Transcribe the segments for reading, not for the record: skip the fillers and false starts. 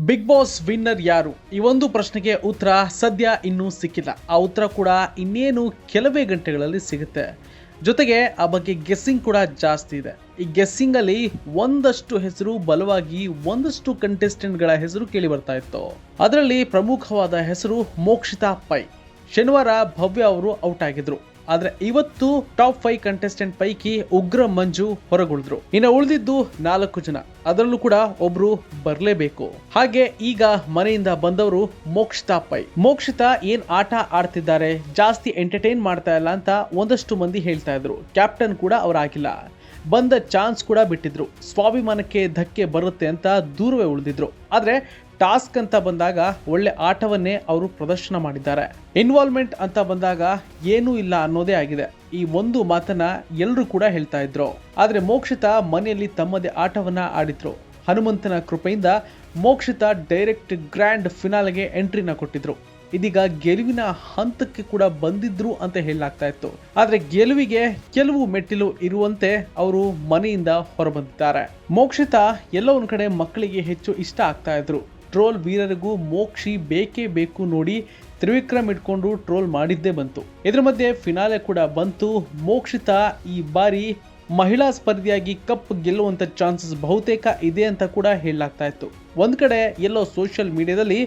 Big boss winner ಯಾರು? ಈ ಒಂದು ಪ್ರಶ್ನೆಗೆ ಉತ್ತರ ಸದ್ಯ ಇನ್ನೂ ಸಿಕ್ಕಿಲ್ಲ. ಆ ಉತ್ತರ ಕೂಡ ಇನ್ನೇನು ಕೆಲವೇ ಗಂಟೆಗಳಲ್ಲಿ ಸಿಗುತ್ತೆ. ಜೊತೆಗೆ ಆ ಬಗ್ಗೆ ಗೆಸ್ಸಿಂಗ್ ಕೂಡ ಜಾಸ್ತಿ ಇದೆ. ಈ ಗೆಸ್ಸಿಂಗ್ ಅಲ್ಲಿ ಒಂದಷ್ಟು ಹೆಸರು ಬಲವಾಗಿ ಒಂದಷ್ಟು ಕಂಟೆಸ್ಟೆಂಟ್ಗಳ ಹೆಸರು ಕೇಳಿ ಬರ್ತಾ ಇತ್ತು. ಅದರಲ್ಲಿ ಪ್ರಮುಖವಾದ ಹೆಸರು ಮೋಕ್ಷಿತಾ ಪೈ. ಶನಿವಾರ ಭವ್ಯ ಅವರು ಔಟ್ ಆಗಿದ್ರು. ಆದ್ರೆ ಇವತ್ತು ಟಾಪ್ 5 ಕಂಟೆಸ್ಟೆಂಟ್ ಪೈಕಿ ಉಗ್ರ ಮಂಜು ಹೊರಗುಳಿದ್ರು. ಇನ್ನು ಉಳಿದಿದ್ದು 4 ಜನ, ಅದರಲ್ಲೂ ಕೂಡ ಒಬ್ರು ಬರ್ಲೇಬೇಕು. ಹಾಗೆ ಈಗ ಮನೆಯಿಂದ ಬಂದವರು ಮೋಕ್ಷಿತಾ ಪೈ. ಮೋಕ್ಷಿತಾ ಏನ್ ಆಟ ಆಡ್ತಿದ್ದಾರೆ, ಜಾಸ್ತಿ ಎಂಟರ್ಟೈನ್ ಮಾಡ್ತಾ ಇಲ್ಲ ಅಂತ ಒಂದಷ್ಟು ಮಂದಿ ಹೇಳ್ತಾ ಇದ್ರು. ಕ್ಯಾಪ್ಟನ್ ಕೂಡ ಅವರಾಗಿಲ್ಲ, ಬಂದ ಚಾನ್ಸ್ ಕೂಡ ಬಿಟ್ಟಿದ್ರು. ಸ್ವಾಭಿಮಾನಕ್ಕೆ ಧಕ್ಕೆ ಬರುತ್ತೆ ಅಂತ ದೂರವೇ ಉಳಿದಿದ್ರು. ಆದ್ರೆ ಟಾಸ್ಕ್ ಅಂತ ಬಂದಾಗ ಒಳ್ಳೆ ಆಟವನ್ನೇ ಅವರು ಪ್ರದರ್ಶನ ಮಾಡಿದ್ದಾರೆ. ಇನ್ವಾಲ್ವ್ಮೆಂಟ್ ಅಂತ ಬಂದಾಗ ಏನೂ ಇಲ್ಲ ಅನ್ನೋದೇ ಆಗಿದೆ. ಈ ಒಂದು ಮಾತನ್ನ ಎಲ್ಲರೂ ಕೂಡ ಹೇಳ್ತಾ ಇದ್ರು. ಆದ್ರೆ ಮೋಕ್ಷಿತಾ ಮನೆಯಲ್ಲಿ ತಮ್ಮದೇ ಆಟವನ್ನ ಆಡಿದ್ರು. ಹನುಮಂತನ ಕೃಪೆಯಿಂದ ಮೋಕ್ಷಿತಾ ಡೈರೆಕ್ಟ್ ಗ್ರ್ಯಾಂಡ್ ಫಿನಾಲೆಗೆ ಎಂಟ್ರಿನ ಕೊಟ್ಟಿದ್ರು. ಇದೀಗ ಗೆಲುವಿನ ಹಂತಕ್ಕೆ ಕೂಡ ಬಂದಿದ್ರು ಅಂತ ಹೇಳಲಾಗ್ತಾ ಇತ್ತು. ಆದ್ರೆ ಗೆಲುವಿಗೆ ಕೆಲವು ಮೆಟ್ಟಿಲು ಇರುವಂತೆ ಅವರು ಮನೆಯಿಂದ ಹೊರಬಂದಿದ್ದಾರೆ. ಮೋಕ್ಷಿತಾ ಎಲ್ಲೋ ಒಂದ್ ಕಡೆ ಮಕ್ಕಳಿಗೆ ಹೆಚ್ಚು ಇಷ್ಟ ಆಗ್ತಾ ಇದ್ರು. ಟ್ರೋಲ್ ವೀರರಿಗೂ ಮೋಕ್ಷಿ ಬೇಕೇ ಬೇಕು ನೋಡಿ ತ್ರಿವಿಕ್ರಮ್ ಇಟ್ಕೊಂಡು ಟ್ರೋಲ್ ಮಾಡಿದ್ದೇ ಬಂತು. ಇದ್ರ ಮಧ್ಯೆ ಫಿನಾಲೆ ಕೂಡ ಬಂತು. ಮೋಕ್ಷಿತಾ ಈ ಬಾರಿ ಮಹಿಳಾ ಸ್ಪರ್ಧಿಯಾಗಿ ಕಪ್ ಗೆಲ್ಲುವಂತ ಚಾನ್ಸಸ್ ಬಹುತೇಕ ಇದೆ ಅಂತ ಕೂಡ ಹೇಳಲಾಗ್ತಾ ಇತ್ತು. ಒಂದ್ ಕಡೆ ಎಲ್ಲೋ ಸೋಷಿಯಲ್ ಮೀಡಿಯಾದಲ್ಲಿ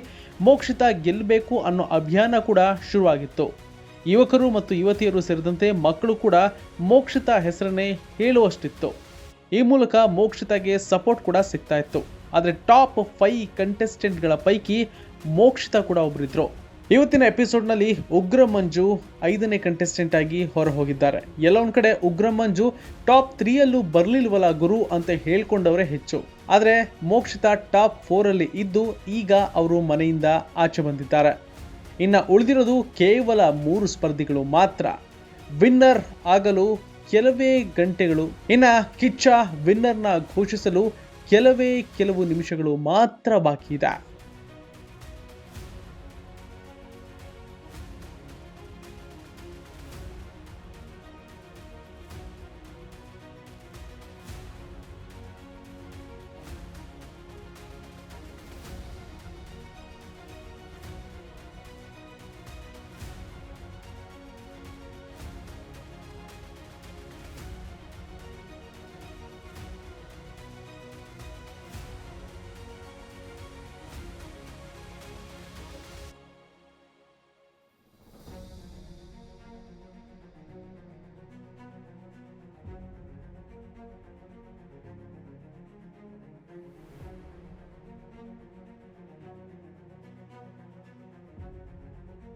ಮೋಕ್ಷಿತಾ ಗೆಲ್ಲಬೇಕು ಅನ್ನೋ ಅಭಿಯಾನ ಕೂಡ ಶುರುವಾಗಿತ್ತು. ಯುವಕರು ಮತ್ತು ಯುವತಿಯರು ಸೇರಿದಂತೆ ಮಕ್ಕಳು ಕೂಡ ಮೋಕ್ಷಿತಾ ಹೆಸರನ್ನೇ ಹೇಳುವಷ್ಟಿತ್ತು. ಈ ಮೂಲಕ ಮೋಕ್ಷಿತಾಗೆ ಸಪೋರ್ಟ್ ಕೂಡ ಸಿಗ್ತಾ ಇತ್ತು. ಆದರೆ ಟಾಪ್ 5 ಕಂಟೆಸ್ಟೆಂಟ್ಗಳ ಪೈಕಿ ಮೋಕ್ಷಿತಾ ಕೂಡ ಒಬ್ಬರಿದ್ರು. ಇವತ್ತಿನ ಎಪಿಸೋಡ್ನಲ್ಲಿ ಉಗ್ರ ಮಂಜು 5ನೇ ಕಂಟೆಸ್ಟೆಂಟ್ ಆಗಿ ಹೊರ ಹೋಗಿದ್ದಾರೆ. ಎಲ್ಲ ಒಂದ್ ಕಡೆ ಉಗ್ರ ಮಂಜು ಟಾಪ್ 3ಯಲ್ಲೂ ಬರ್ಲಿಲ್ವಲ್ಲ ಗುರು ಅಂತ ಹೇಳ್ಕೊಂಡವರೇ ಹೆಚ್ಚು. ಆದರೆ ಮೋಕ್ಷಿತಾ ಟಾಪ್ 4ಅಲ್ಲಿ ಇದ್ದು ಈಗ ಅವರು ಮನೆಯಿಂದ ಆಚೆ ಬಂದಿದ್ದಾರೆ. ಇನ್ನು ಉಳಿದಿರೋದು ಕೇವಲ 3 ಸ್ಪರ್ಧಿಗಳು ಮಾತ್ರ. ವಿನ್ನರ್ ಆಗಲು ಕೆಲವೇ ಗಂಟೆಗಳು, ಇನ್ನ ಕಿಚ್ಚ ವಿನ್ನರ್ನ ಘೋಷಿಸಲು ಕೆಲವು ನಿಮಿಷಗಳು ಮಾತ್ರ ಬಾಕಿ ಇದೆ.